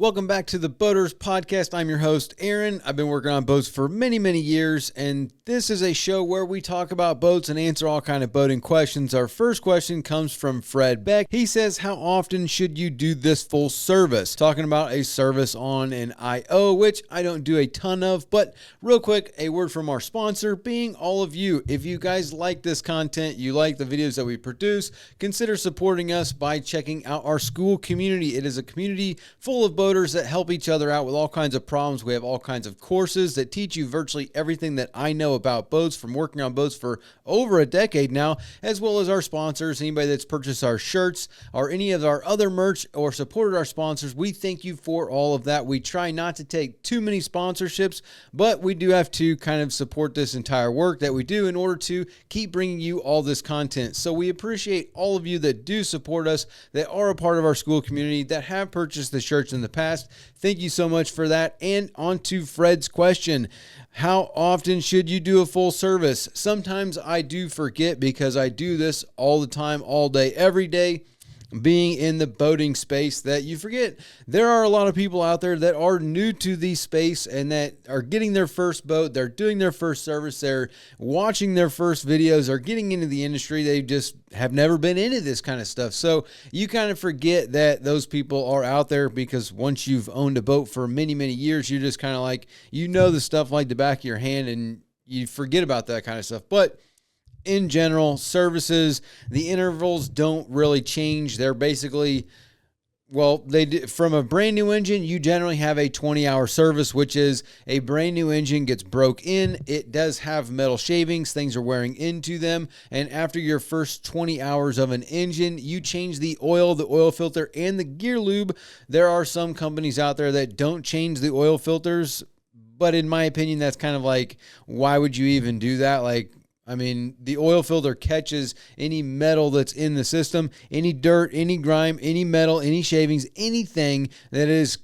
Welcome back to the Boaters Podcast. I'm your host, Aaron. I've been working on boats for many, many years, and this is a show where we talk about boats and answer all kind of boating questions. Our first question comes from Fred Beck. He says, how often should you do this full service? Talking about a service on an IO, which I don't do a ton of, but real quick, a word from our sponsor, being all of you. If you guys like this content, you like the videos that we produce, consider supporting us by checking out our school community. It is a community full of boaters that help each other out with all kinds of problems. We have all kinds of courses that teach you virtually everything that I know about boats from working on boats for over a decade now, as well as our sponsors, anybody that's purchased our shirts or any of our other merch or supported our sponsors. We thank you for all of that. We try not to take too many sponsorships, but we do have to kind of support this entire work that we do in order to keep bringing you all this content. So we appreciate all of you that do support us, that are a part of our school community, that have purchased the shirts in the past. Thank you so much for that. And on to Fred's question. How often should you do a full service? Sometimes I do forget because I do this all the time, all day, every day. Being in the boating space, that you forget there are a lot of people out there that are new to the space and that are getting their first boat. They're doing their first service. They're watching their first videos or getting into the industry. They just have never been into this kind of stuff. So you kind of forget that those people are out there, because once you've owned a boat for many, many years, you're just kind of like, you know, the stuff like the back of your hand, and you forget about that kind of stuff. But in general, services, the intervals don't really change. They're basically, well, from a brand new engine, you generally have a 20-hour service, which is a brand new engine gets broke in. It does have metal shavings. Things are wearing into them. And after your first 20 hours of an engine, you change the oil filter, and the gear lube. There are some companies out there that don't change the oil filters, but in my opinion, that's kind of like, why would you even do that? The oil filter catches any metal that's in the system, any dirt, any grime, any metal, any shavings, anything that is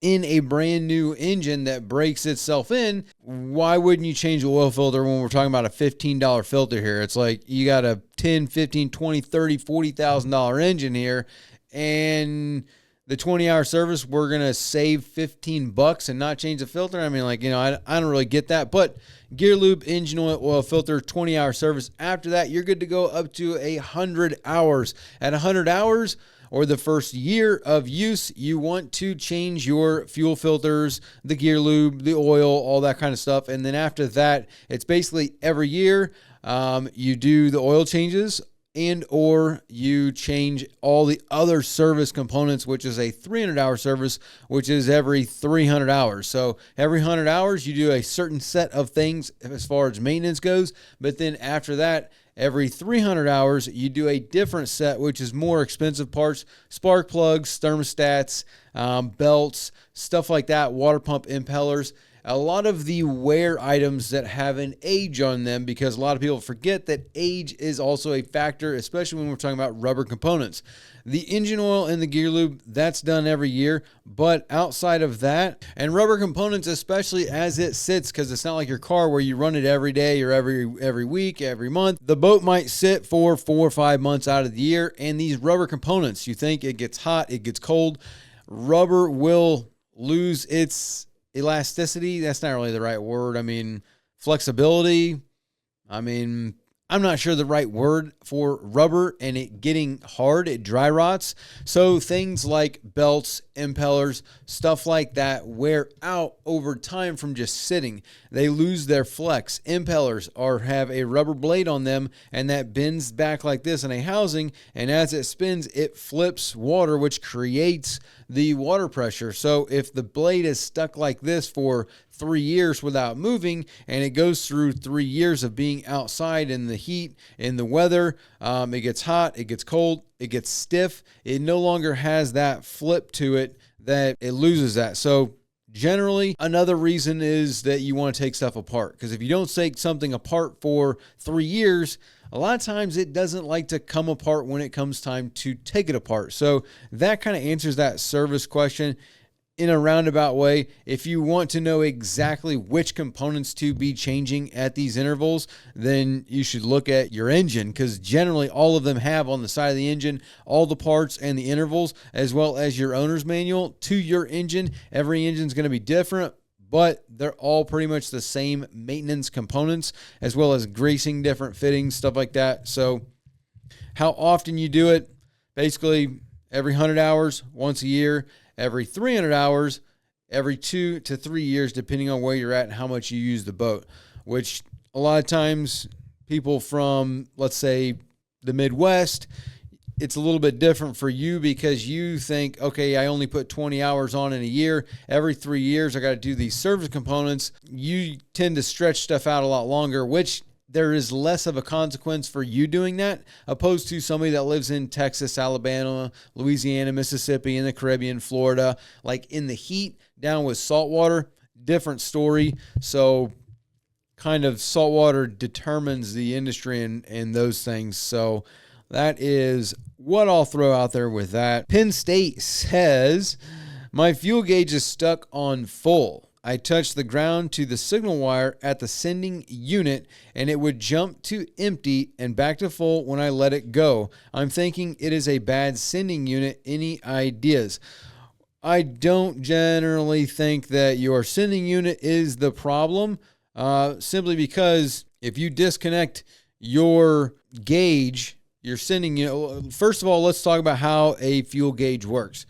in a brand new engine that breaks itself in. Why wouldn't you change the oil filter when we're talking about a $15 filter here? It's like you got a $10, $15, $20, $30, $40,000 engine here, and the 20-hour service, we're going to save $15 and not change the filter. I don't really get that. But gear lube, engine oil filter, 20-hour service. After that, you're good to go up to 100 hours. At 100 hours, or the first year of use, you want to change your fuel filters, the gear lube, the oil, all that kind of stuff. And then after that, it's basically every year you do the oil changes, and or you change all the other service components, which is a 300-hour service, which is every 300 hours. So every 100 hours, you do a certain set of things as far as maintenance goes. But then after that, every 300 hours, you do a different set, which is more expensive parts, spark plugs, thermostats, belts, stuff like that, water pump impellers. A lot of the wear items that have an age on them, because a lot of people forget that age is also a factor, especially when we're talking about rubber components. The engine oil and the gear lube, that's done every year. But outside of that, and rubber components, especially as it sits, because it's not like your car where you run it every day or every week, every month. The boat might sit for 4 or 5 months out of the year. And these rubber components, you think it gets hot, it gets cold. Rubber will lose its elasticity. That's not really the right word. Flexibility. I'm not sure the right word for rubber and it getting hard. It dry rots. So things like belts, impellers, stuff like that wear out over time from just sitting. They lose their flex. Impellers have a rubber blade on them, and that bends back like this in a housing, and as it spins, it flips water, which creates the water pressure. So if the blade is stuck like this for 3 years without moving, and it goes through 3 years of being outside in the heat, in the weather, it gets hot, it gets cold, it gets stiff, it no longer has that flip to it, that it loses that. So generally, another reason is that you want to take stuff apart, because if you don't take something apart for 3 years, a lot of times it doesn't like to come apart when it comes time to take it apart. So that kind of answers that service question. in a roundabout way, if you want to know exactly which components to be changing at these intervals, then you should look at your engine, because generally all of them have on the side of the engine all the parts and the intervals, as well as your owner's manual to your engine. Every engine is going to be different, but they're all pretty much the same maintenance components, as well as greasing, different fittings, stuff like that. So how often you do it, basically every 100 hours, once a year, every 300 hours, every 2 to 3 years, depending on where you're at and how much you use the boat, which a lot of times people from, let's say, the Midwest, it's a little bit different for you because you think, okay, I only put 20 hours on in a year. Every 3 years, I got to do these service components. You tend to stretch stuff out a lot longer, which there is less of a consequence for you doing that, opposed to somebody that lives in Texas, Alabama, Louisiana, Mississippi, in the Caribbean, Florida, like in the heat, down with saltwater, different story. So kind of saltwater determines the industry and those things. So that is what I'll throw out there with that. Penn State says, my fuel gauge is stuck on full. I touched the ground to the signal wire at the sending unit, and it would jump to empty and back to full when I let it go. I'm thinking it is a bad sending unit. Any ideas? I don't generally think that your sending unit is the problem, simply because if you disconnect your gauge, your sending unit, first of all, let's talk about how a fuel gauge works.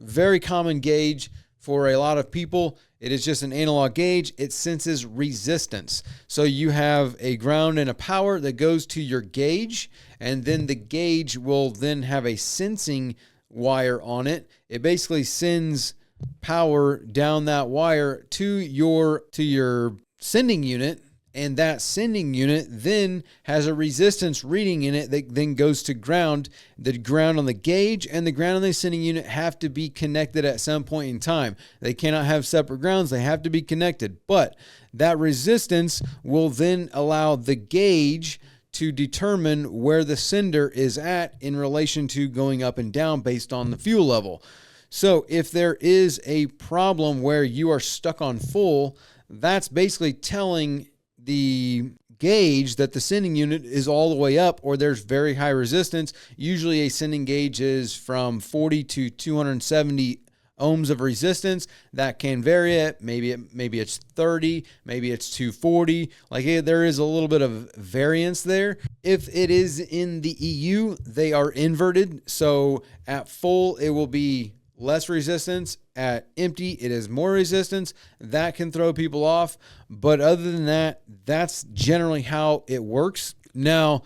Very common gauge for a lot of people. It is just an analog gauge. It senses resistance. So you have a ground and a power that goes to your gauge, and then the gauge will then have a sensing wire on it. It basically sends power down that wire to your sending unit, and that sending unit then has a resistance reading in it that then goes to ground. The ground on the gauge and the ground on the sending unit have to be connected at some point in time. They cannot have separate grounds. They have to be connected. But that resistance will then allow the gauge to determine where the sender is at in relation to going up and down based on the fuel level. So if there is a problem where you are stuck on full, that's basically telling the gauge that the sending unit is all the way up, or there's very high resistance. Usually a sending gauge is from 40 to 270 ohms of resistance. That can vary it. Maybe it's 30, maybe it's 240. Like there is a little bit of variance there. If it is in the EU, they are inverted. So at full, it will be less resistance. At empty, it is more resistance. That can throw people off. But other than that, that's generally how it works. Now,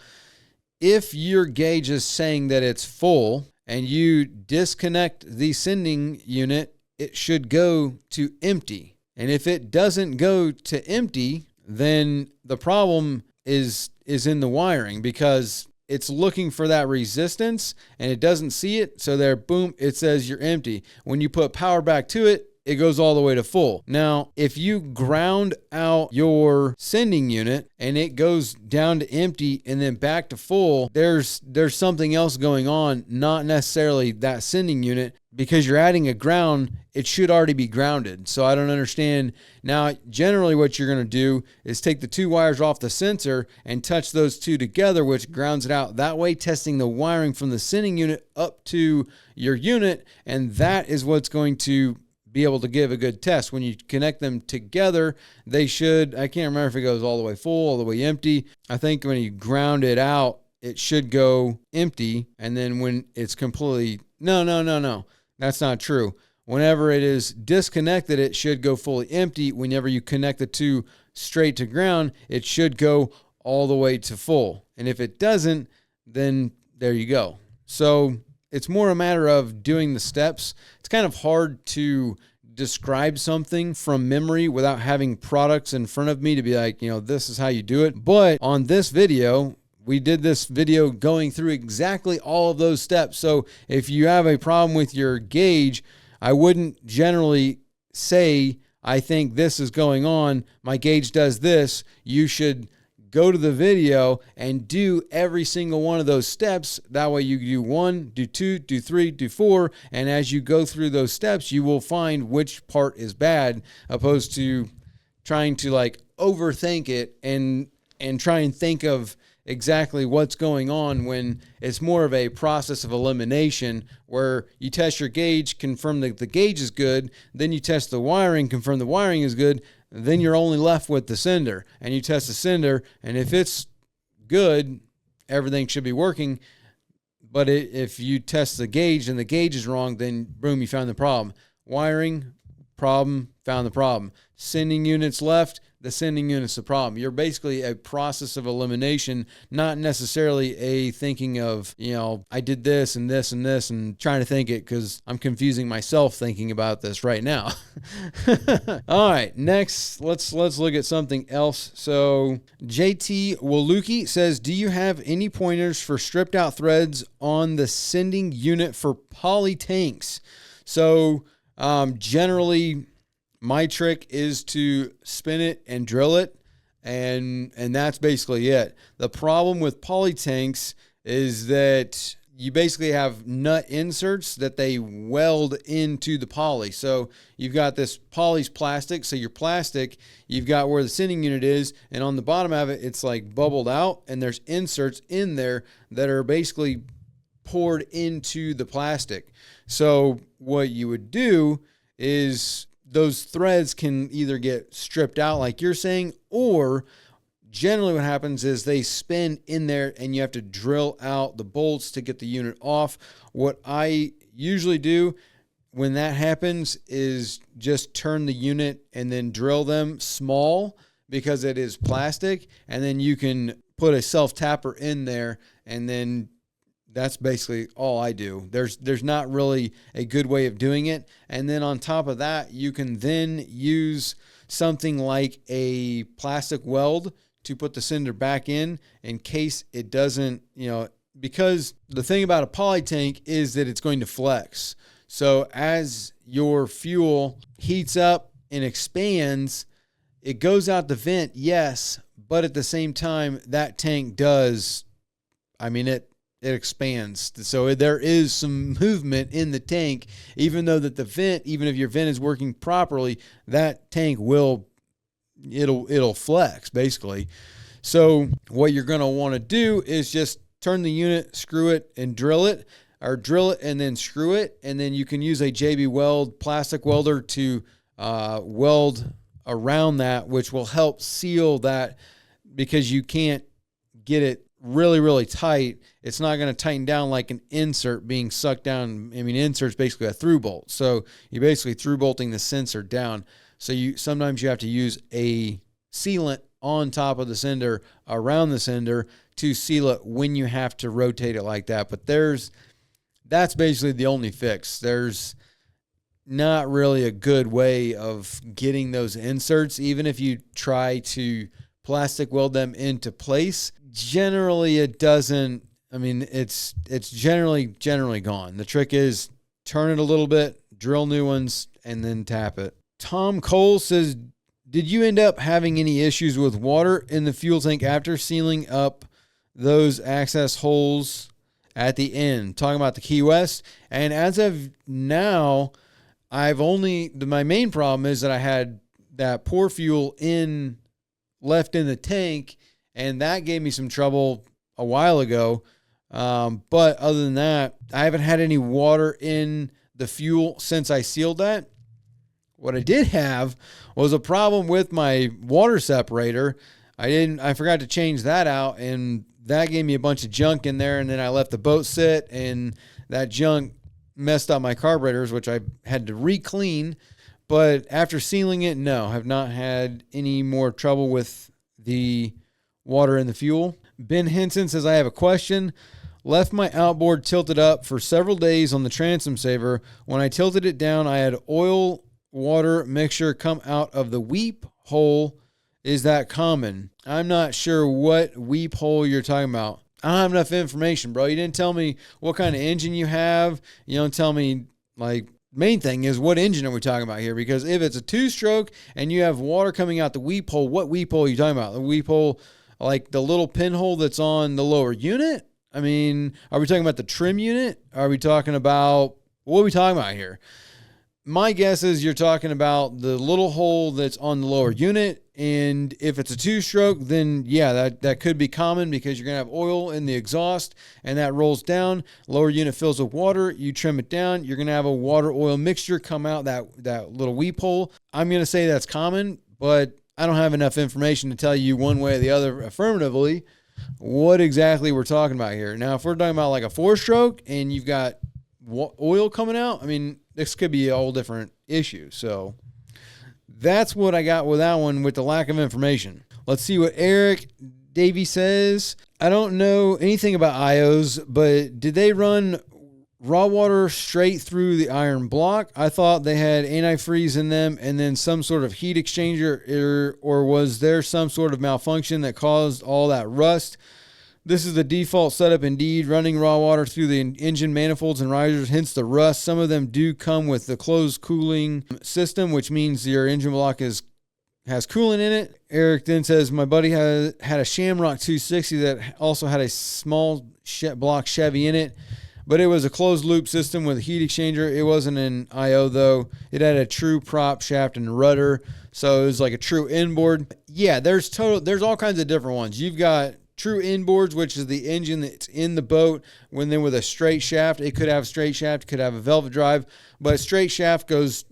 if your gauge is saying that it's full and you disconnect the sending unit, it should go to empty. And if it doesn't go to empty, then the problem is in the wiring, because it's looking for that resistance and it doesn't see it. So there, boom, it says you're empty. When you put power back to it, it goes all the way to full. Now, if you ground out your sending unit and it goes down to empty and then back to full, there's something else going on, not necessarily that sending unit, because you're adding a ground. It should already be grounded. So I don't understand. Now, generally what you're going to do is take the two wires off the sensor and touch those two together, which grounds it out. That way, testing the wiring from the sending unit up to your unit, and that is what's going to be able to give a good test. When you connect them together, they should, I can't remember if it goes all the way full, all the way empty. I think when you ground it out, it should go empty. And then when it's completely, no, that's not true. Whenever it is disconnected, it should go fully empty. Whenever you connect the two straight to ground, it should go all the way to full. And if it doesn't, then there you go. So it's more a matter of doing the steps. It's kind of hard to describe something from memory without having products in front of me to be like, this is how you do it. But on this video, we did this video going through exactly all of those steps. So if you have a problem with your gauge, I wouldn't generally say, I think this is going on, my gauge does this, you should go to the video and do every single one of those steps. That way you do 1, do 2, do 3, do 4. And as you go through those steps, you will find which part is bad, opposed to trying to like overthink it and try and think of exactly what's going on, when it's more of a process of elimination where you test your gauge, confirm that the gauge is good, then you test the wiring, confirm the wiring is good, then you're only left with the sender, and you test the sender, and if it's good, everything should be working. But if you test the gauge and the gauge is wrong, then boom, you found the problem. Wiring, problem, found the problem. Sending units left, the sending unit's the problem. You're basically a process of elimination, not necessarily a thinking of, I did this and this and this and trying to think it, because I'm confusing myself thinking about this right now. All right, next, let's look at something else. So JT Waluki says, do you have any pointers for stripped out threads on the sending unit for poly tanks? So generally, my trick is to spin it and drill it, and that's basically it. The problem with poly tanks is that you basically have nut inserts that they weld into the poly. So you've got this poly's plastic, so your plastic, you've got where the sending unit is, and on the bottom of it, it's like bubbled out, and there's inserts in there that are basically poured into the plastic. So what you would do is those threads can either get stripped out like you're saying, or generally what happens is they spin in there and you have to drill out the bolts to get the unit off. What I usually do when that happens is just turn the unit and then drill them small, because it is plastic, and then you can put a self-tapper in there, and then that's basically all I do. There's not really a good way of doing it. And then on top of that, you can then use something like a plastic weld to put the sender back in case it doesn't, because the thing about a poly tank is that it's going to flex. So as your fuel heats up and expands, it goes out the vent, yes, but at the same time, that tank does, it expands. So there is some movement in the tank, even though that the vent, even if your vent is working properly, that tank it'll flex basically. So what you're going to want to do is just turn the unit, screw it and drill it, or drill it and then screw it. And then you can use a JB Weld plastic welder to weld around that, which will help seal that, because you can't get it really, really tight. It's not going to tighten down like an insert being sucked down. Insert's basically a through bolt. So you're basically through bolting the sensor down. So sometimes you have to use a sealant on top of the sender, around the sender, to seal it when you have to rotate it like that. But that's basically the only fix. There's not really a good way of getting those inserts, even if you try to plastic weld them into place. Generally, it doesn't. It's generally gone. The trick is turn it a little bit, drill new ones, and then tap it. Tom Cole says, did you end up having any issues with water in the fuel tank after sealing up those access holes at the end? Talking about the Key West. And as of now, my main problem is that I had that poor fuel left in the tank, and that gave me some trouble a while ago. But other than that, I haven't had any water in the fuel since I sealed that. What I did have was a problem with my water separator. I forgot to change that out, and that gave me a bunch of junk in there. And then I let the boat sit, and that junk messed up my carburetors, which I had to re-clean. But after sealing it, no, have not had any more trouble with the water in the fuel. Ben Henson says, I have a question. Left my outboard tilted up for several days on the transom saver. When I tilted it down, I had oil water mixture come out of the weep hole. Is that common? I'm not sure what weep hole you're talking about. I don't have enough information, bro. You didn't tell me what kind of engine you have. You don't tell me, main thing is, what engine are we talking about here? Because if it's a two-stroke and you have water coming out the weep hole, what weep hole are you talking about? The weep hole like the little pinhole that's on the lower unit? I mean, are we talking about the trim unit? Are we talking about, what are we talking about here? My guess is you're talking about the little hole that's on the lower unit. And if it's a two-stroke, then yeah, that could be common because you're going to have oil in the exhaust and that rolls down. Lower unit fills with water. You trim it down. You're going to have a water-oil mixture come out that little weep hole. I'm going to say that's common, but I don't have enough information to tell you one way or the other affirmatively what exactly we're talking about here. Now, if we're talking about like a four-stroke and you've got oil coming out, I mean, this could be a whole different issue. So that's what I got with that one with the lack of information. Let's see what Eric Davey says. I don't know anything about IOs, but did they run raw water straight through the iron block? I thought they had antifreeze in them and then some sort of heat exchanger, or was there some sort of malfunction that caused all that rust? This is the default setup indeed, running raw water through the engine manifolds and risers, hence the rust. Some of them do come with the closed cooling system, which means your engine block has coolant in it. Eric then says, my buddy had a Shamrock 260 that also had a small block Chevy in it, but it was a closed loop system with a heat exchanger. It wasn't an IO though. It had a true prop shaft and rudder, so it was like a true inboard. Yeah, there's all kinds of different ones. You've got true inboards, which is the engine that's in the boat. When then with a straight shaft, it could have a straight shaft, could have a velvet drive, but a straight shaft goes,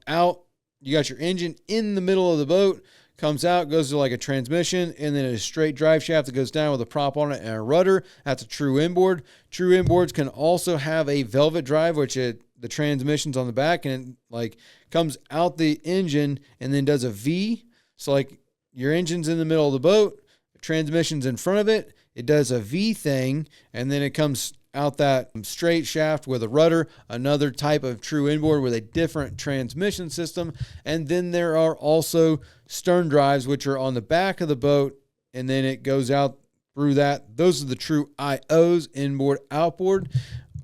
out. You got your engine in the middle of the boat, comes out, goes to like a transmission, and then a straight drive shaft that goes down with a prop on it and a rudder. That's a true inboard. True inboards can also have a velvet drive, which the transmission's on the back and it like comes out the engine and then does a V. So like your engine's in the middle of the boat, transmission's in front of it, it does a V thing, and then it comes out that straight shaft with a rudder, another type of true inboard with a different transmission system. And then there are also stern drives, which are on the back of the boat, and then it goes out through that. Those are the true IOs, inboard, outboard.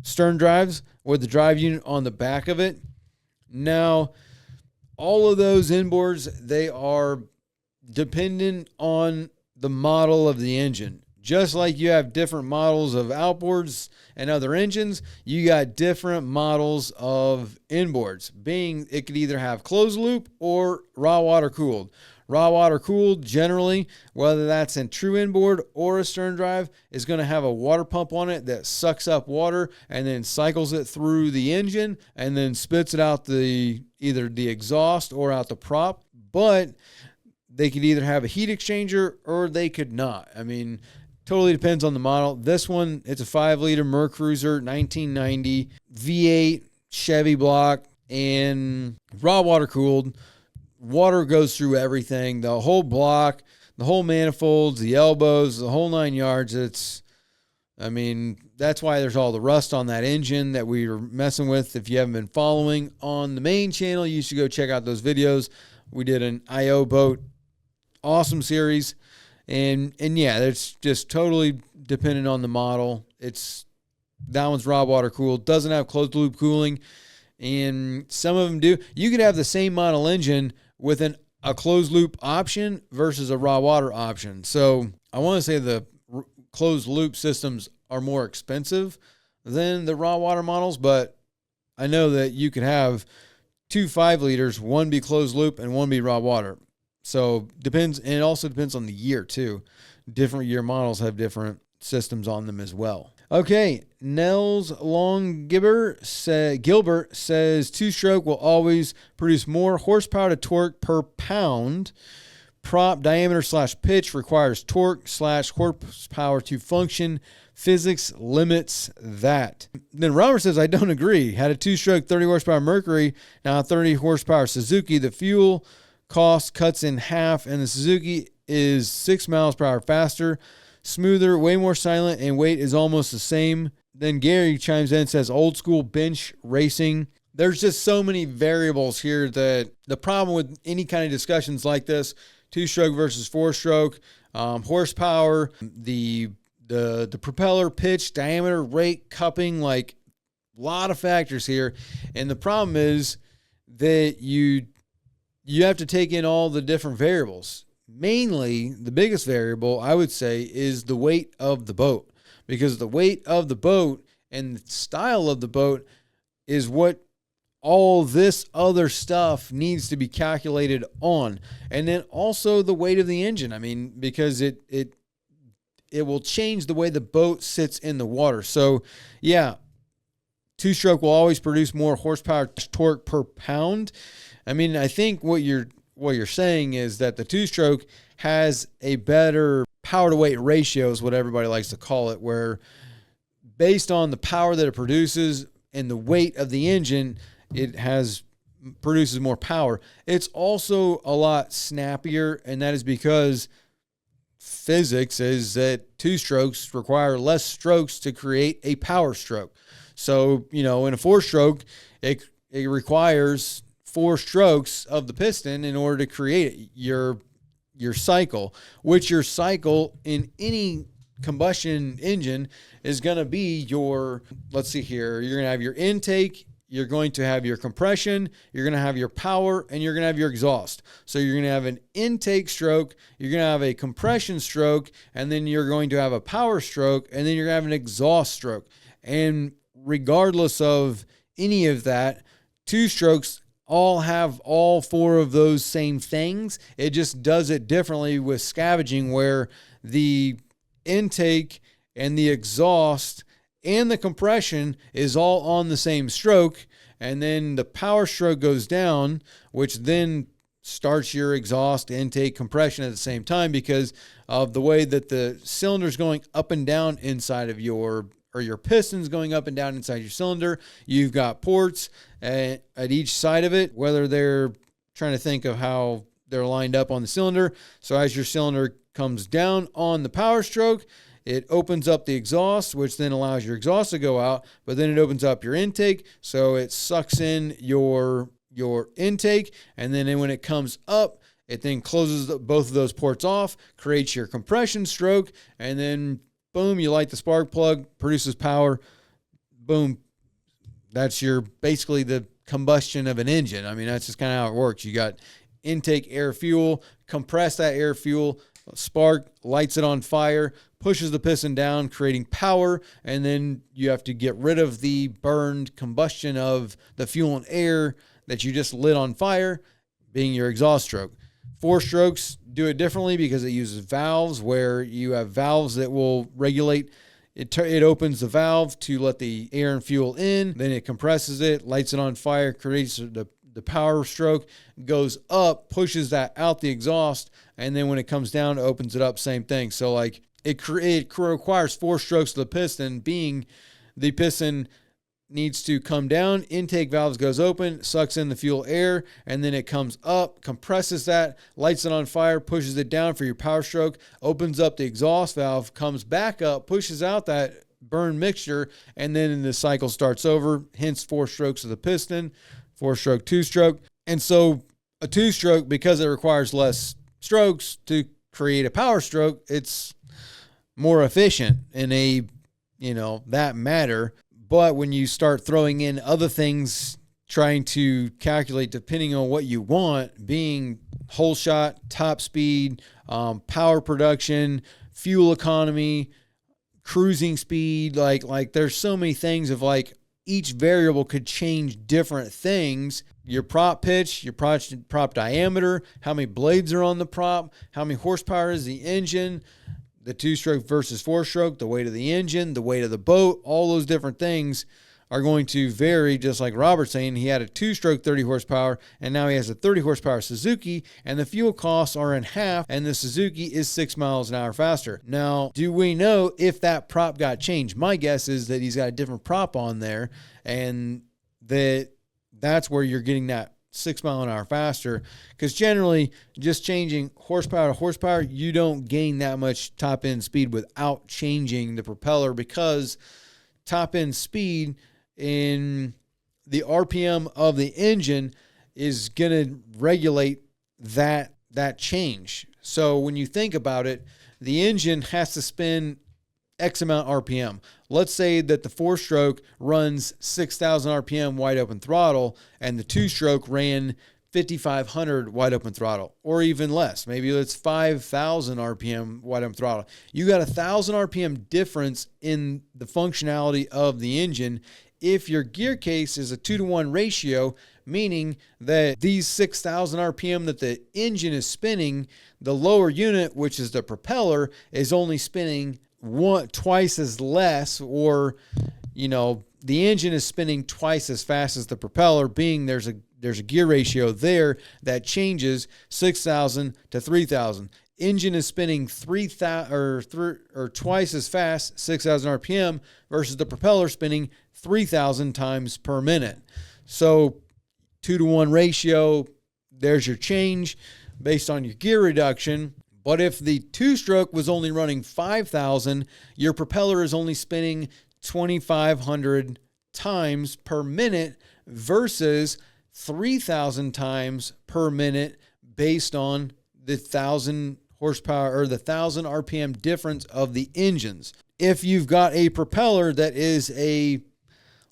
Stern drives with the drive unit on the back of it. Now, all of those inboards, they are dependent on the model of the engine. Just like you have different models of outboards and other engines, you got different models of inboards. Being it could either have closed loop or raw water cooled. Raw water cooled, generally, whether that's in true inboard or a stern drive, is going to have a water pump on it that sucks up water and then cycles it through the engine and then spits it out either the exhaust or out the prop. But they could either have a heat exchanger or they could not. I mean, totally depends on the model. This one, it's a 5-liter Merc Cruiser, 1990, V8 Chevy block, and raw water cooled. Water goes through everything, the whole block, the whole manifolds, the elbows, the whole 9 yards. That's why there's all the rust on that engine that we were messing with. If you haven't been following on the main channel, you should go check out those videos. We did an IO boat. Awesome series. And yeah, it's just totally dependent on the model. That one's raw water cooled, doesn't have closed loop cooling, and some of them do. You could have the same model engine with a closed loop option versus a raw water option. So I want to say the closed loop systems are more expensive than the raw water models, but I know that you could have 2 5-liters, one be closed loop and one be raw water. So depends, and it also depends on the year too. Different year models have different systems on them as well. Okay, Nels Gilbert says 2-stroke will always produce more horsepower to torque per pound. Prop diameter / pitch requires torque / horsepower to function. Physics limits that. Then Robert says, I don't agree. Had a 2-stroke 30 horsepower Mercury, now a 30 horsepower Suzuki. The fuel cost cuts in half, and the Suzuki is 6 miles per hour faster, smoother, way more silent, and weight is almost the same. Then Gary chimes in and says, old school bench racing. There's just so many variables here that the problem with any kind of discussions like this, 2-stroke versus 4-stroke, horsepower, the propeller pitch, diameter, rate, cupping, like a lot of factors here. And the problem is that you have to take in all the different variables. mainly the biggest variable, I would say, is the weight of the boat, because the weight of the boat and the style of the boat is what all this other stuff needs to be calculated on. And then also the weight of the engine. I mean, because it will change the way the boat sits in the water. So yeah, two-stroke will always produce more horsepower, torque per pound. I mean, I think what you're saying is that the two-stroke has a better power to weight ratio, is what everybody likes to call it, where based on the power that it produces and the weight of the engine, it produces more power. It's also a lot snappier, and that is because physics is that two strokes require less strokes to create a power stroke. So, in a four-stroke, it requires 4 strokes of the piston in order to create your cycle, which your cycle in any combustion engine is going to be let's see here, you're going to have your intake, you're going to have your compression, you're going to have your power, and you're going to have your exhaust. So you're going to have an intake stroke, you're going to have a compression stroke, and then you're going to have a power stroke, and then you're going to have an exhaust stroke. And regardless of any of that, two strokes all have all 4 of those same things. It just does it differently with scavenging, where the intake and the exhaust and the compression is all on the same stroke, and then the power stroke goes down, which then starts your exhaust, intake, compression at the same time, because of the way that the cylinder's going up and down inside of your pistons going up and down inside your cylinder. You've got ports at each side of it, whether they're trying to think of how they're lined up on the cylinder. So as your cylinder comes down on the power stroke, it opens up the exhaust, which then allows your exhaust to go out, but then it opens up your intake, so it sucks in your intake, and then when it comes up, it then closes both of those ports off, creates your compression stroke, and then boom, you light the spark plug, produces power, boom. That's basically the combustion of an engine. I mean, that's just kind of how it works. You got intake air fuel, compress that air fuel, spark, lights it on fire, pushes the piston down, creating power, and then you have to get rid of the burned combustion of the fuel and air that you just lit on fire, being your exhaust stroke. 4 strokes do it differently because it uses valves, where you have valves that will regulate. It opens the valve to let the air and fuel in, then it compresses it, lights it on fire, creates the power stroke, goes up, pushes that out the exhaust, and then when it comes down, it opens it up, same thing. So like it requires 4 strokes of the piston, being the piston needs to come down, intake valves goes open, sucks in the fuel air, and then it comes up, compresses that, lights it on fire, pushes it down for your power stroke, opens up the exhaust valve, comes back up, pushes out that burn mixture, and then the cycle starts over, hence 4 strokes of the piston, 4-stroke, 2-stroke. And so a 2-stroke, because it requires less strokes to create a power stroke, it's more efficient in that matter. But when you start throwing in other things, trying to calculate depending on what you want, being whole shot, top speed, power production, fuel economy, cruising speed, like there's so many things of like each variable could change different things. Your prop pitch, your prop diameter, how many blades are on the prop, how many horsepower is the engine, the 2-stroke versus 4-stroke, the weight of the engine, the weight of the boat, all those different things are going to vary, just like Robert's saying. He had a 2-stroke 30 horsepower, and now he has a 30 horsepower Suzuki, and the fuel costs are in half, and the Suzuki is 6 miles an hour faster. Now, do we know if that prop got changed? My guess is that he's got a different prop on there, and that's where you're getting that 6 mile an hour faster, because generally just changing horsepower to horsepower, you don't gain that much top end speed without changing the propeller, because top end speed in the RPM of the engine is going to regulate that change. So when you think about it, the engine has to spin X amount RPM. Let's say that the 4-stroke runs 6,000 RPM wide open throttle, and the 2-stroke ran 5,500 wide open throttle, or even less. Maybe it's 5,000 RPM wide open throttle. You got 1,000 RPM difference in the functionality of the engine if your gear case is a 2-to-1 ratio, meaning that these 6,000 RPM that the engine is spinning, the lower unit, which is the propeller, is only spinning twice as less, or, the engine is spinning twice as fast as the propeller, being there's a gear ratio there that changes 6,000 to 3,000. Engine is spinning 3,000 or twice as fast, 6,000 RPM, versus the propeller spinning 3,000 times per minute. So 2-to-1 ratio, there's your change based on your gear reduction. But if the 2-stroke was only running 5,000, your propeller is only spinning 2,500 times per minute versus 3,000 times per minute based on the 1,000 horsepower or the 1,000 RPM difference of the engines. If you've got a propeller that is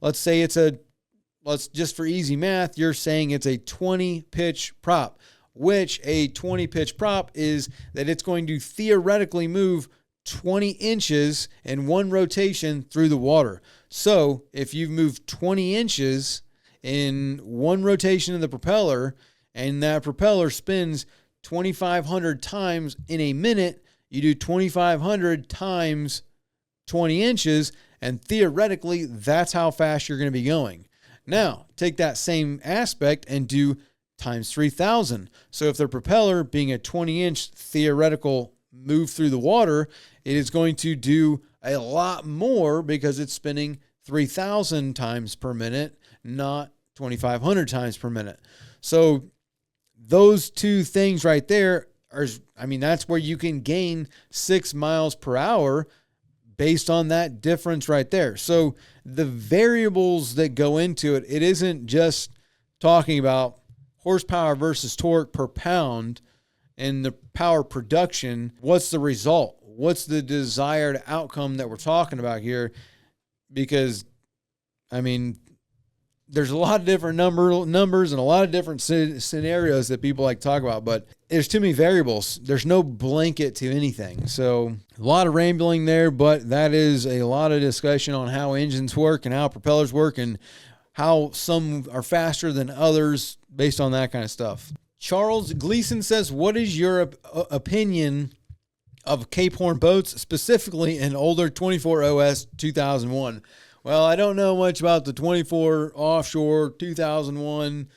let's just for easy math, you're saying it's a 20 pitch prop, which a 20 pitch prop is that it's going to theoretically move 20 inches in one rotation through the water. So if you've moved 20 inches in one rotation of the propeller, and that propeller spins 2,500 times in a minute, you do 2,500 times 20 inches, and theoretically, that's how fast you're going to be going. Now, take that same aspect and do times 3,000. So if the propeller, being a 20-inch theoretical move through the water, it is going to do a lot more because it's spinning 3,000 times per minute, not 2,500 times per minute. So those two things right there that's where you can gain 6 miles per hour based on that difference right there. So the variables that go into it, it isn't just talking about horsepower versus torque per pound and the power production. What's the result? What's the desired outcome that we're talking about here? Because, there's a lot of different numbers and a lot of different scenarios that people like to talk about, but there's too many variables. There's no blanket to anything. So a lot of rambling there, but that is a lot of discussion on how engines work and how propellers work and how some are faster than others based on that kind of stuff. Charles Gleason says, what is your opinion of Cape Horn boats, specifically an older 24 OS 2001? Well, I don't know much about the 24 offshore 2001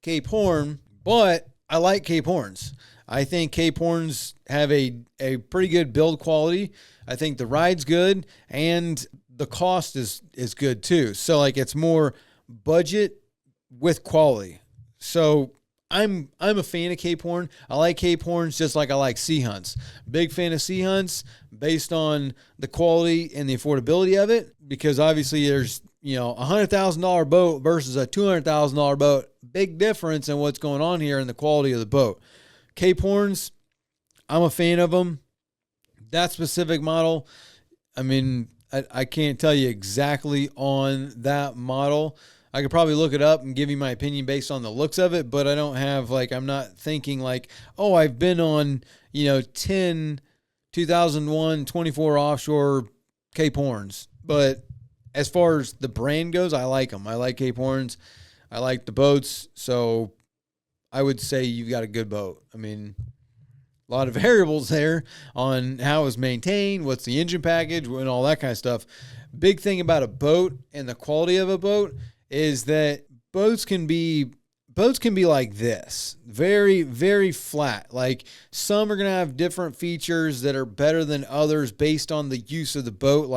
Cape Horn, but I like Cape Horns. I think Cape Horns have a pretty good build quality. I think the ride's good and the cost is good too. So it's more budget with quality. So I'm a fan of Cape Horn. I like Cape Horns just like I like Sea Hunts. Big fan of Sea Hunts based on the quality and the affordability of it, because obviously there's, $100,000 boat versus a $200,000 boat. Big difference in what's going on here in the quality of the boat. Cape Horns, I'm a fan of them. That specific model, I can't tell you exactly on that model. I could probably look it up and give you my opinion based on the looks of it, but I don't have I'm not thinking I've been on, 10 2001 24 offshore Cape Horns. But as far as the brand goes, I like them. I like Cape Horns. I like the boats. So I would say you've got a good boat. A lot of variables there on how it's maintained, what's the engine package, and all that kind of stuff. Big thing about a boat and the quality of a boat is that boats can be like this, very, very flat. Some are going to have different features that are better than others based on the use of the boat.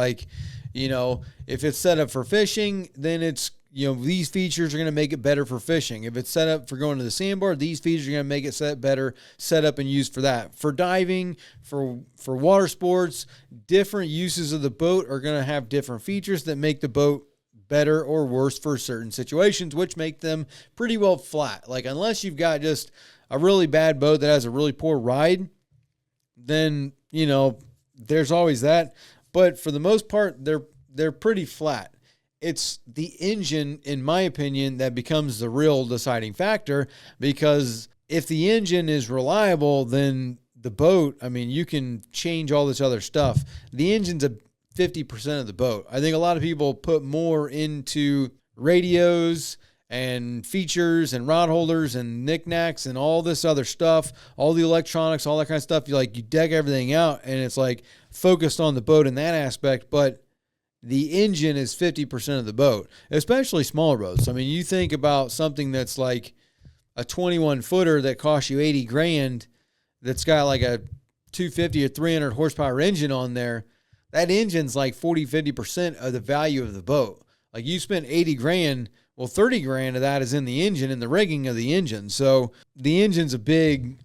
If it's set up for fishing, then it's, these features are going to make it better for fishing. If it's set up for going to the sandbar, these features are going to make it set up and used for that. For diving, for water sports, different uses of the boat are going to have different features that make the boat better or worse for certain situations, which make them pretty well flat. Unless you've got just a really bad boat that has a really poor ride, then, there's always that. But for the most part, they're pretty flat. it's the engine, in my opinion, that becomes the real deciding factor, because if the engine is reliable, then the boat, I mean, you can change all this other stuff. The engine's a 50% of the boat. I think a lot of people put more into radios and features and rod holders and knickknacks and all this other stuff, all the electronics, all that kind of stuff. You deck everything out, and it's like focused on the boat in that aspect, but the engine is 50% of the boat, especially smaller boats. I mean, you think about something that's like a 21 footer that costs you 80 grand, that's got like a 250 or 300 horsepower engine on there. That engine's like 40-50% of the value of the boat. Like, you spent 80 grand, well, 30 grand of that is in the engine and the rigging of the engine. So the engine's a big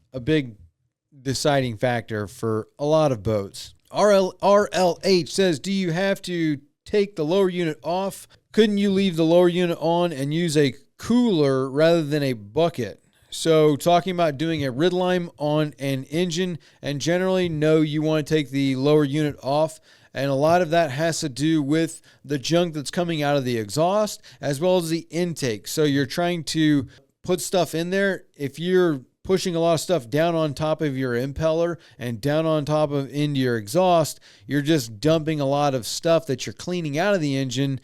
deciding factor for a lot of boats. RLH says, do you have to take the lower unit off? Couldn't you leave the lower unit on and use a cooler rather than a bucket? So talking about doing a rid lime on an engine, and generally, no, you want to take the lower unit off. And a lot of that has to do with the junk that's coming out of the exhaust as well as the intake. So you're trying to put stuff in there. If you're pushing a lot of stuff down on top of your impeller and down on top of into your exhaust, you're just dumping a lot of stuff that you're cleaning out of the engine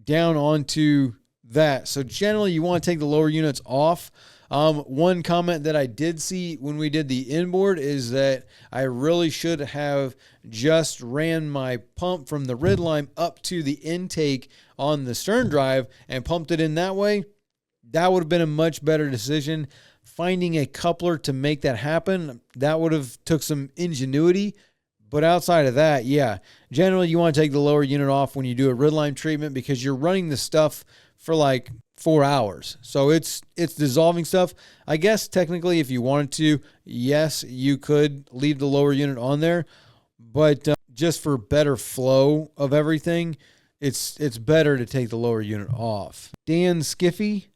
down onto that. So generally, you want to take the lower units off. One comment that I did see when we did the inboard is that I really should have just ran my pump from the rid lime up to the intake on the stern drive and pumped it in that way. That would have been a much better decision. Finding a coupler to make that happen, that would have took some ingenuity. But outside of that, yeah, generally you want to take the lower unit off when you do a rid lime treatment, because you're running the stuff for like 4 hours. So it's dissolving stuff. I guess technically, if you wanted to, yes, you could leave the lower unit on there, but just for better flow of everything, it's better to take the lower unit off. Dan Skiffy,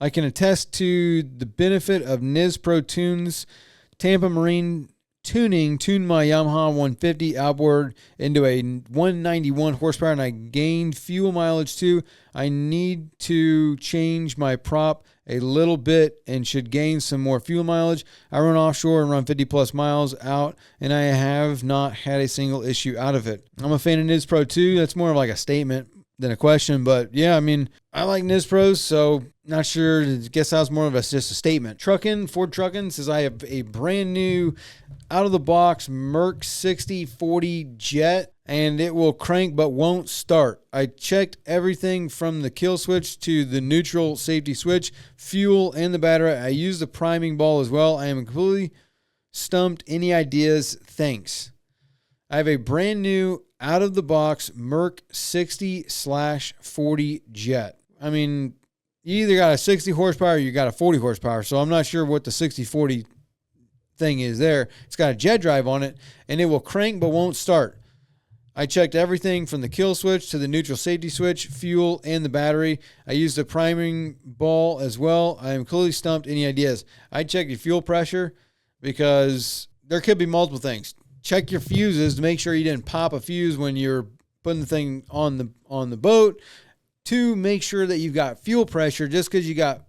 I can attest to the benefit of Niz Pro Tunes Tampa Marine tuning. Tuned my Yamaha 150 outboard into a 191 horsepower, and I gained fuel mileage too. I need to change my prop a little bit and should gain some more fuel mileage. I run offshore and run 50 plus miles out, and I have not had a single issue out of it. I'm a fan of Niz Pro too. That's more of like a statement than a question, but yeah, I mean, I like Niz Pros, so not sure. I guess that was more of just a statement. Ford Truckin' says, I have a brand new out-of-the-box Merc 6040 jet, and it will crank but won't start. I checked everything from the kill switch to the neutral safety switch, fuel, and the battery. I used the priming ball as well. I am completely stumped. Any ideas? Thanks. I have a brand new out-of-the-box Merc 60/40 jet. I mean, you either got a 60 horsepower or you got a 40 horsepower, so I'm not sure what the 60/40 thing is there. It's got a jet drive on it, and it will crank but won't start. I checked everything from the kill switch to the neutral safety switch, fuel, and the battery. I used the priming ball as well. I am completely stumped. Any ideas? I checked your fuel pressure, because there could be multiple things. Check your fuses to make sure you didn't pop a fuse when you're putting the thing on the boat. 2, make sure that you've got fuel pressure. Just because you got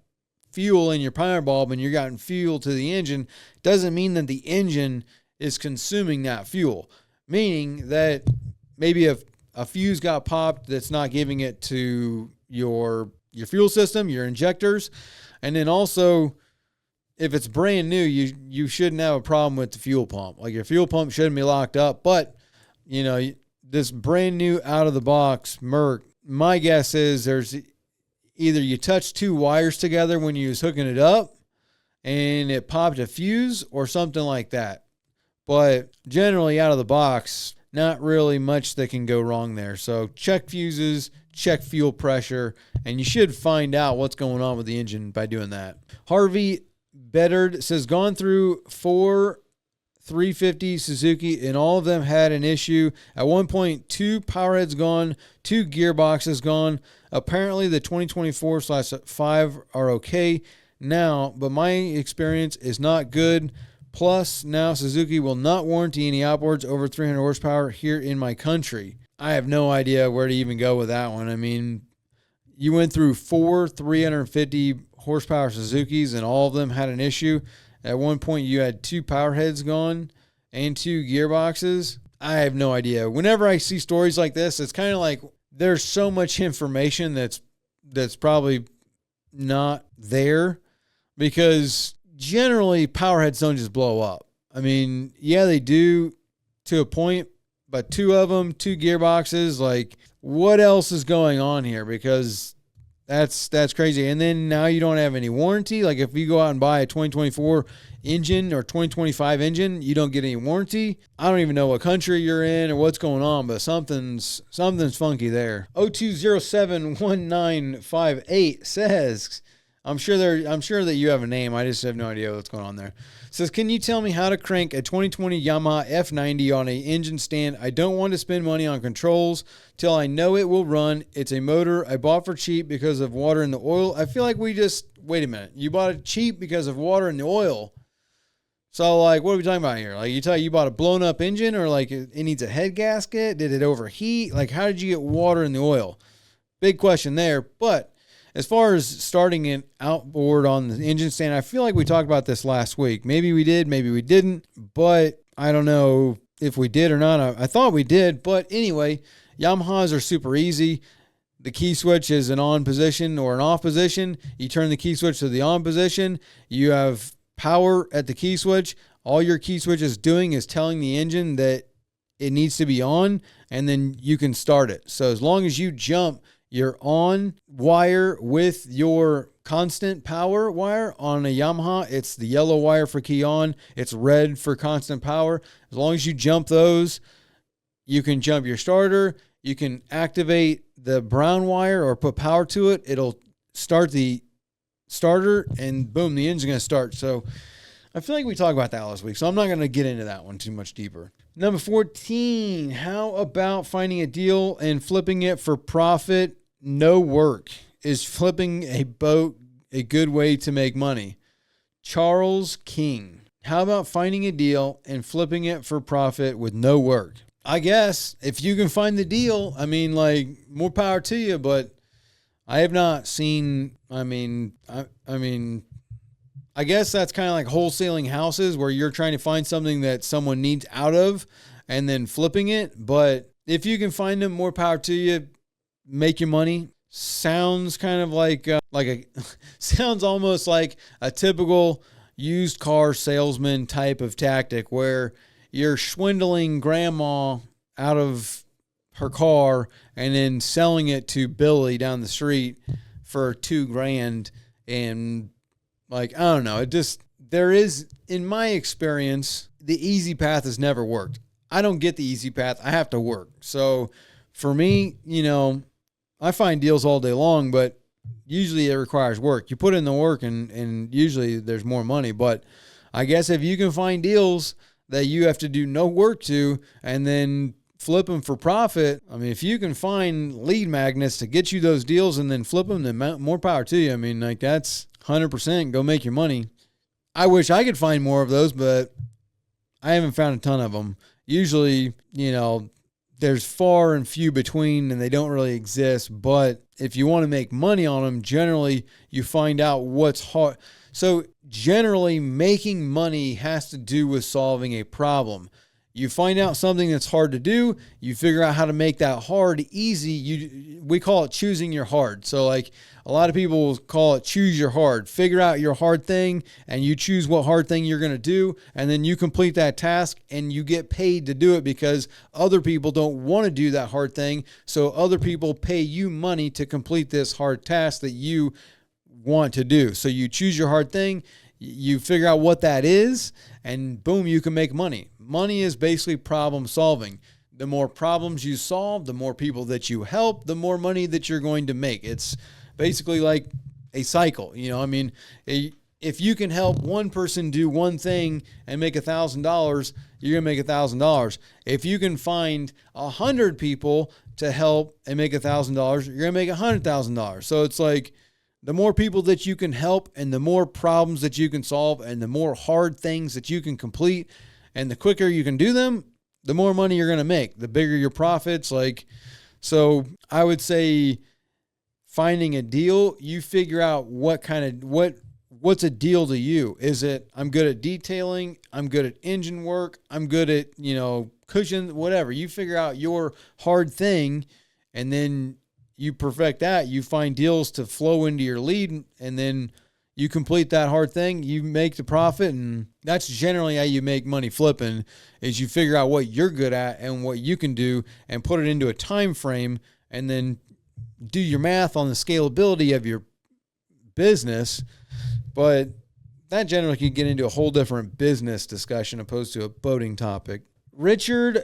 fuel in your power bulb and you're getting fuel to the engine doesn't mean that the engine is consuming that fuel. Meaning that maybe if a fuse got popped, that's not giving it to your fuel system, your injectors. And then also, if it's brand new, you shouldn't have a problem with the fuel pump. Like, your fuel pump shouldn't be locked up. But, you know, this brand new out-of-the-box Merc, my guess is there's either you touched 2 wires together when you was hooking it up and it popped a fuse or something like that. But generally, out of the box, not really much that can go wrong there. So check fuses, check fuel pressure, and you should find out what's going on with the engine by doing that. Harvey Beddard says, gone through 4 350 Suzuki, and all of them had an issue. At one point, 2 power heads gone, 2 gearboxes gone. Apparently, the 2024/5 are okay now, but my experience is not good. Plus, now Suzuki will not warranty any outboards over 300 horsepower here in my country. I have no idea where to even go with that one. I mean, you went through 350 horsepower Suzukis and all of them had an issue. At one point you had 2 power heads gone and 2 gearboxes. I have no idea. Whenever I see stories like this, it's kind of like there's so much information that's probably not there, because generally power heads don't just blow up. I mean, yeah, they do to a point, but 2 of them, 2 gearboxes, like what else is going on here? Because that's crazy. And then now you don't have any warranty. Like if you go out and buy a 2024 engine or 2025 engine, you don't get any warranty. I don't even know what country you're in or what's going on, but something's funky there. 02071958 says, I'm sure that you have a name. I just have no idea what's going on there. It says, can you tell me how to crank a 2020 Yamaha F90 on an engine stand? I don't want to spend money on controls till I know it will run. It's a motor I bought for cheap because of water in the oil. I feel like wait a minute. You bought it cheap because of water in the oil. So like, what are we talking about here? Like you bought a blown up engine, or like it needs a head gasket? Did it overheat? Like how did you get water in the oil? Big question there. But as far as starting an outboard on the engine stand, I feel like we talked about this last week. Maybe we did, maybe we didn't, but I don't know if we did or not. I thought we did, but anyway, Yamahas are super easy. The key switch is an on position or an off position. You turn the key switch to the on position. You have power at the key switch. All your key switch is doing is telling the engine that it needs to be on, and then you can start it. So as long as you jump your on wire with your constant power wire on a Yamaha, it's the yellow wire for key on, it's red for constant power. As long as you jump those, you can jump your starter. You can activate the brown wire or put power to it. It'll start the starter, and boom, the engine's going to start. So I feel like we talked about that last week, so I'm not going to get into that one too much deeper. Number 14, how about finding a deal and flipping it for profit? No work. Is flipping a boat a good way to make money? Charles King. How about finding a deal and flipping it for profit with no work? I guess if you can find the deal, I mean, like, more power to you, but I have not seen, I guess that's kind of like wholesaling houses where you're trying to find something that someone needs out of and then flipping it. But if you can find them, more power to you, make your money. Sounds kind of sounds almost like a typical used car salesman type of tactic where you're swindling grandma out of her car and then selling it to Billy down the street for $2,000. And like, I don't know. There is, in my experience, the easy path has never worked. I don't get the easy path. I have to work. So for me, I find deals all day long, but usually it requires work. You put in the work and usually there's more money. But I guess if you can find deals that you have to do no work to and then flip them for profit, I mean, if you can find lead magnets to get you those deals and then flip them, then more power to you. I mean, like, that's 100% go make your money. I wish I could find more of those, but I haven't found a ton of them. Usually, there's far and few between and they don't really exist. But if you want to make money on them, generally you find out what's hard. So generally making money has to do with solving a problem. You find out something that's hard to do. You figure out how to make that hard easy. We call it choosing your hard. So like a lot of people call it choose your hard. Figure out your hard thing and you choose what hard thing you're going to do. And then you complete that task and you get paid to do it because other people don't want to do that hard thing. So other people pay you money to complete this hard task that you want to do. So you choose your hard thing. You figure out what that is, and boom, you can make money. Money is basically problem solving. The more problems you solve, the more people that you help, the more money that you're going to make. It's basically like a cycle. If you can help one person do one thing and make $1,000, you're going to make $1,000. If you can find 100 people to help and make $1,000, you're going to make $100,000. So it's like, the more people that you can help and the more problems that you can solve and the more hard things that you can complete and the quicker you can do them, the more money you're going to make, the bigger your profits. So I would say finding a deal, you figure out what's a deal to you. Is it, I'm good at detailing, I'm good at engine work, I'm good at, cushions, whatever. You figure out your hard thing, and then you perfect that. You find deals to flow into your lead, and then you complete that hard thing, you make the profit. And that's generally how you make money flipping, is you figure out what you're good at and what you can do and put it into a time frame, and then do your math on the scalability of your business. But that generally can get into a whole different business discussion opposed to a boating topic. Richard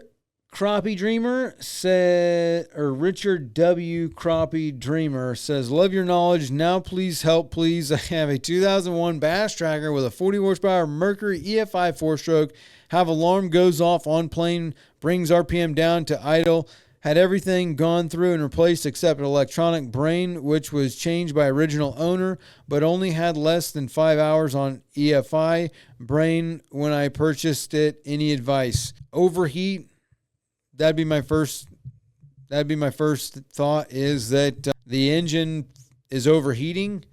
Crappie Dreamer said, or Richard W. Crappie Dreamer says, love your knowledge. Now please help, please. I have a 2001 Bass Tracker with a 40 horsepower Mercury EFI 4-stroke. Have alarm goes off on plane, brings RPM down to idle. Had everything gone through and replaced except an electronic brain, which was changed by original owner, but only had less than 5 hours on EFI brain when I purchased it. Any advice? Overheat. That'd be my first thought, is that the engine is overheating,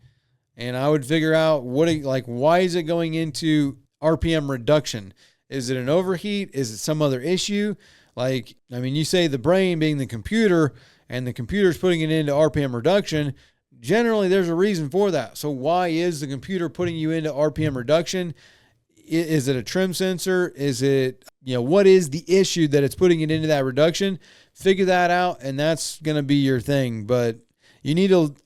and I would figure out why is it going into RPM reduction? Is it an overheat? Is it some other issue? You say the brain being the computer, and the computer's putting it into RPM reduction. Generally, there's a reason for that. So why is the computer putting you into RPM reduction? Is it a trim sensor? Is it, what is the issue that it's putting it into that reduction? Figure that out, and that's going to be your thing. But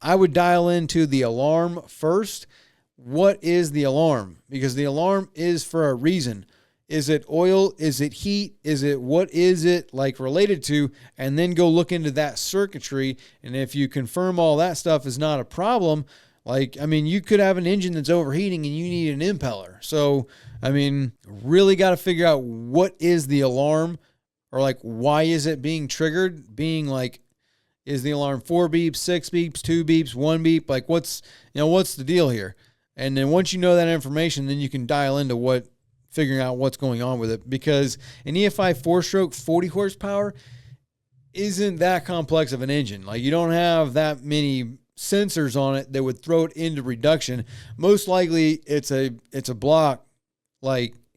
I would dial into the alarm first. What is the alarm? Because the alarm is for a reason. Is it oil? Is it heat? What is it related to? And then go look into that circuitry. And if you confirm all that stuff is not a problem, you could have an engine that's overheating and you need an impeller. So, really got to figure out what is the alarm, or why is it being triggered? Being is the alarm 4 beeps, 6 beeps, 2 beeps, 1 beep? What's the deal here? And then once you know that information, then you can dial into figuring out what's going on with it, because an EFI 4-stroke 40 horsepower isn't that complex of an engine. You don't have that many sensors on it that would throw it into reduction. Most likely it's a block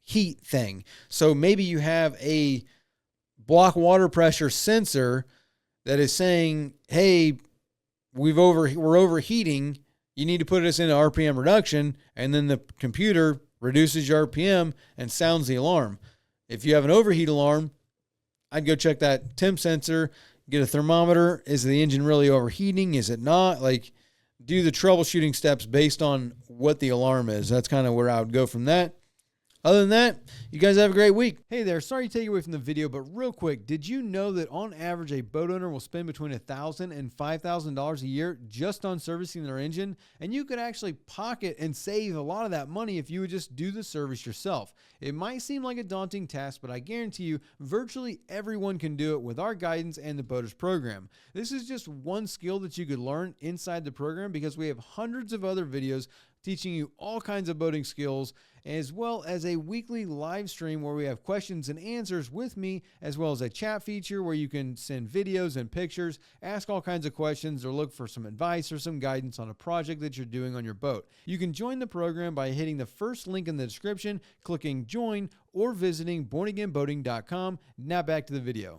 heat thing. So maybe you have a block water pressure sensor that is saying, hey, we're overheating. You need to put us into RPM reduction, and then the computer reduces your RPM and sounds the alarm. If you have an overheat alarm, I'd go check that temp sensor, get a thermometer. Is the engine really overheating? Is it not? Do the troubleshooting steps based on what the alarm is. That's kind of where I would go from that. Other than that, you guys have a great week. Hey there, sorry to take you away from the video, but real quick, did you know that on average a boat owner will spend between $1,000 and $5,000 a year just on servicing their engine? And you could actually pocket and save a lot of that money if you would just do the service yourself. It might seem like a daunting task, but I guarantee you virtually everyone can do it with our guidance and the Boaters program. This is just one skill that you could learn inside the program, because we have hundreds of other videos teaching you all kinds of boating skills, as well as a weekly live stream where we have questions and answers with me, as well as a chat feature where you can send videos and pictures, ask all kinds of questions, or look for some advice or some guidance on a project that you're doing on your boat. You can join the program by hitting the first link in the description, clicking join, or visiting bornagainboating.com. Now back to the video.